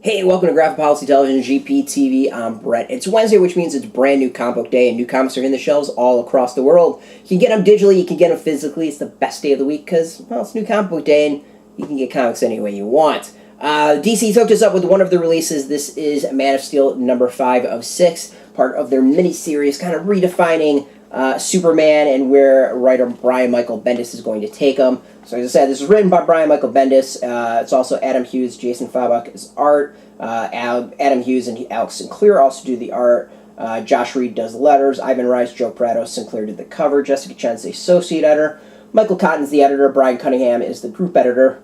Hey, welcome to Graphic Policy Television, GPTV. I'm Brett. It's Wednesday, which means it's brand new comic book day, and new comics are in the shelves all across the world. You can get them digitally, you can get them physically. It's the best day of the week because, well, it's new comic book day, and you can get comics any way you want. DC hooked us up with one of the releases. This is Man of Steel number 5 of 6, part of their miniseries, kind of redefining Superman and where writer Brian Michael Bendis is going to take them. So as I said, this is written by Brian Michael Bendis. It's also Adam Hughes, Jason Fabok is art. Adam Hughes and Alex Sinclair also do the art. Josh Reed does the letters. Ivan Reis, Joe Prado, Sinclair did the cover. Jessica Chen's the associate editor. Michael Cotton's the editor. Brian Cunningham is the group editor.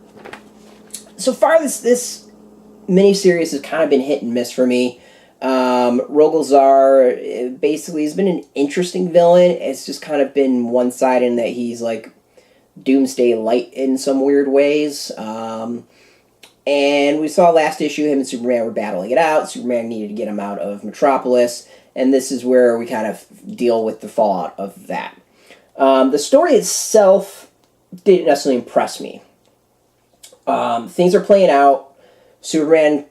So far, this miniseries has kind of been hit and miss for me. Rogol basically has been an interesting villain. It's just kind of been one-sided in that he's like Doomsday Light in some weird ways. And we saw last issue, him and Superman were battling it out. Superman needed to get him out of Metropolis, and this is where we kind of deal with the fallout of that. The story itself didn't necessarily impress me. Things are playing out. Superman,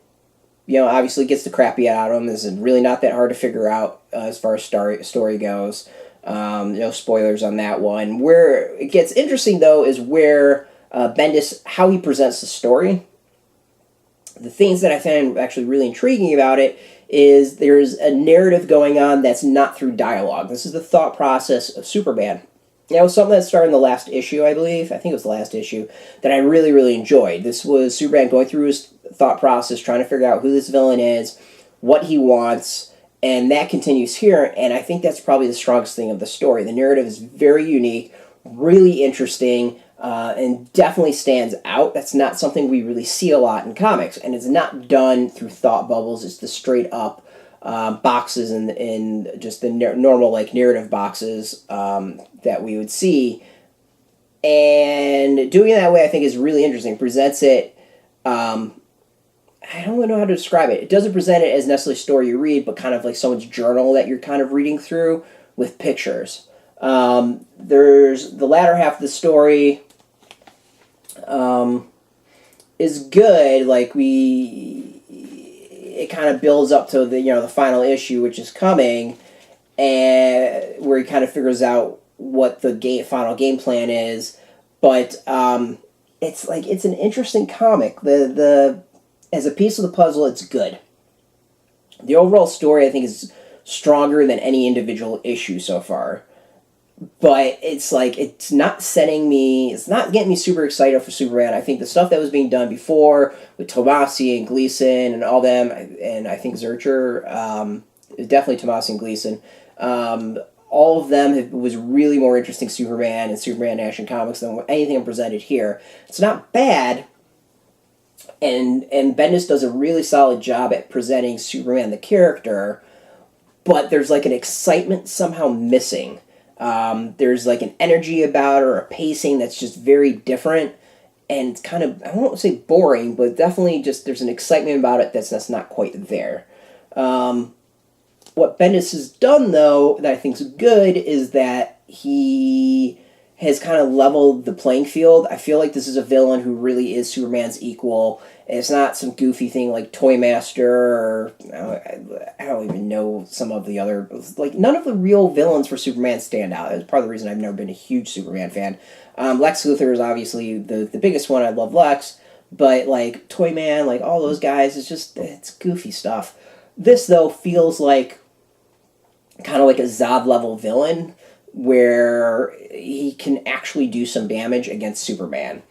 obviously gets the crap beat out of him. This is really not that hard to figure out as far as story goes. No spoilers on that one. Where it gets interesting, though, is where Bendis, how he presents the story. The things that I find actually really intriguing about it is there's a narrative going on that's not through dialogue. This is the thought process of Superman. It was something that started in the last issue, I believe. I think it was the last issue, that I really, really enjoyed. This was Superman going through his thought process, trying to figure out who this villain is, what he wants, and that continues here, and I think that's probably the strongest thing of the story. The narrative is very unique, really interesting, and definitely stands out. That's not something we really see a lot in comics, and it's not done through thought bubbles. It's the straight-up boxes and just the normal narrative boxes that we would see. And doing it that way, I think, is really interesting. Presents it... I don't really know how to describe it. It doesn't present it as necessarily a story you read, but kind of like someone's journal that you're kind of reading through with pictures. There's the latter half of the story is good. It kind of builds up to the final issue, which is coming, and where he kind of figures out what the final game plan is. But it's an interesting comic. As a piece of the puzzle, it's good. The overall story, I think, is stronger than any individual issue so far. But it's not getting me super excited for Superman. I think the stuff that was being done before with Tomasi and Gleason and all them, and I think Zurcher, definitely Tomasi and Gleason, all of them was really more interesting Superman and Superman Action Comics than anything presented here. It's not bad. And Bendis does a really solid job at presenting Superman the character, but there's an excitement somehow missing. There's an energy about it or a pacing that's just very different, and it's kind of, I won't say boring, but definitely just there's an excitement about it that's not quite there. What Bendis has done, though, that I think is good, is that he has kind of leveled the playing field. I feel like this is a villain who really is Superman's equal. And it's not some goofy thing like Toymaster or I don't even know some of the other... none of the real villains for Superman stand out. That's part of the reason I've never been a huge Superman fan. Lex Luthor is obviously the biggest one. I love Lex. But Toyman, all those guys, it's goofy stuff. This, though, feels kind of like a Zod-level villain, where he can actually do some damage against Superman.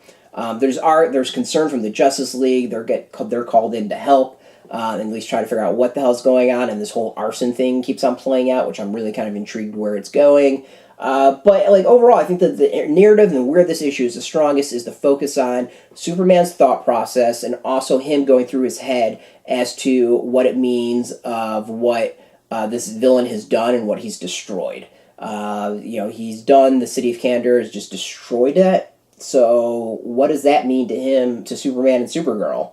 There's concern from the Justice League. They're called in to help, and at least try to figure out what the hell's going on. And this whole arson thing keeps on playing out, which I'm really kind of intrigued where it's going. But overall, I think that the narrative and where this issue is the strongest is the focus on Superman's thought process, and also him going through his head as to what it means of what this villain has done and what he's destroyed. He's done the City of Kandor, has just destroyed it. So what does that mean to him, to Superman and Supergirl?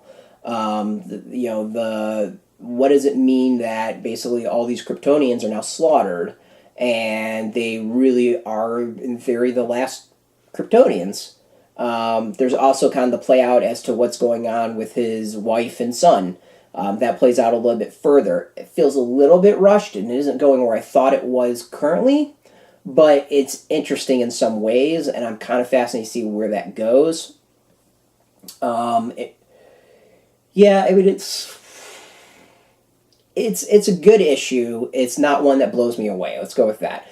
What does it mean that basically all these Kryptonians are now slaughtered, and they really are, in theory, the last Kryptonians? There's also kind of the play out as to what's going on with his wife and son. That plays out a little bit further. It feels a little bit rushed, and it isn't going where I thought it was currently, but it's interesting in some ways, and I'm kind of fascinated to see where that goes. Yeah, I mean, it's a good issue. It's not one that blows me away. Let's go with that.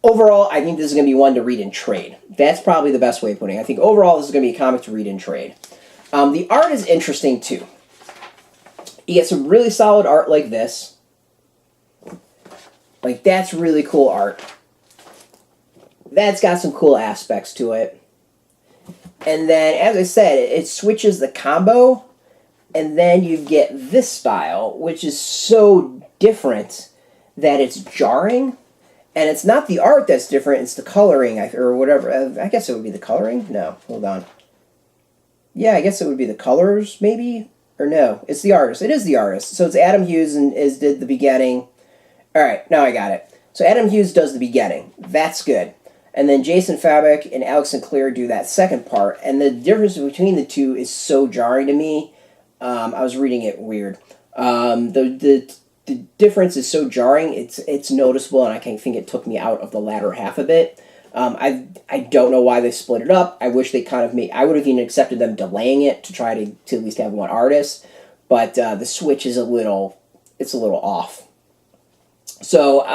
Overall, I think this is going to be one to read and trade. That's probably the best way of putting it. I think overall this is going to be a comic to read and trade. The art is interesting too. You get some really solid art like this. Like, that's really cool art. That's got some cool aspects to it. And then, as I said, it switches the combo. And then you get this style, which is so different that it's jarring. And it's not the art that's different, it's the coloring, or whatever. I guess it would be the coloring? No, hold on. Yeah, I guess it would be the colors, maybe? Or no, it's the artist. It is the artist. So it's Adam Hughes and did the beginning. Alright, now I got it. So Adam Hughes does the beginning. That's good. And then Jason Fabok and Alex Sinclair do that second part. And the difference between the two is so jarring to me. I was reading it weird. The difference is so jarring, it's noticeable, and I think it took me out of the latter half of it. I don't know why they split it up. I wish they kind of made... I would have even accepted them delaying it to try to at least have one artist, but the switch is a little off. So,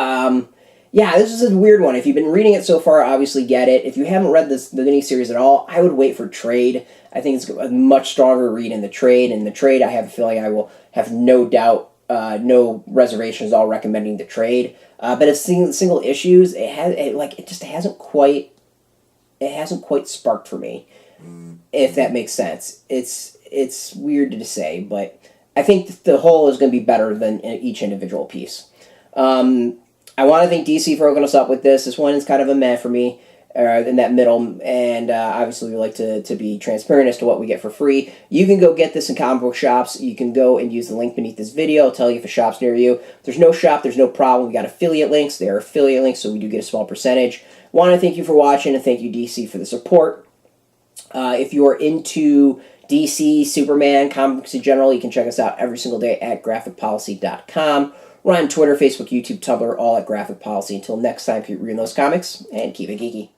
yeah, this is a weird one. If you've been reading it so far, obviously get it. If you haven't read the miniseries at all, I would wait for trade. I think it's a much stronger read in the trade. In the trade, I have a feeling I will have no doubt, no reservations, all recommending the trade. But it's single issues. It just hasn't quite sparked for me, if that makes sense. It's weird to say, but I think the whole is going to be better than each individual piece. I want to thank DC for hooking us up with this. This one is kind of a meh for me, in that middle, and obviously we like to be transparent as to what we get for free. You can go get this in comic book shops. You can go and use the link beneath this video. I'll tell you if a shop's near you. If there's no shop, there's no problem. We got affiliate links. They are affiliate links, so we do get a small percentage. Want to thank you for watching, and thank you, DC, for the support. If you are into DC, Superman, comics in general, you can check us out every single day at graphicpolicy.com. We're on Twitter, Facebook, YouTube, Tumblr, all at Graphic Policy. Until next time, keep reading those comics, and keep it geeky.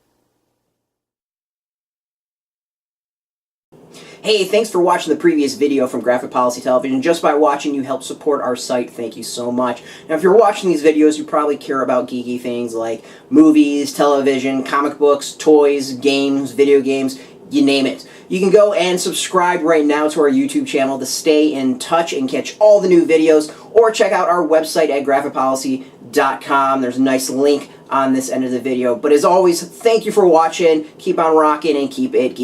Hey, thanks for watching the previous video from Graphic Policy Television. Just by watching, you help support our site. Thank you so much. Now, if you're watching these videos, you probably care about geeky things like movies, television, comic books, toys, games, video games, you name it. You can go and subscribe right now to our YouTube channel to stay in touch and catch all the new videos, or check out our website at graphicpolicy.com. There's a nice link on this end of the video. But as always, thank you for watching. Keep on rocking and keep it geeky.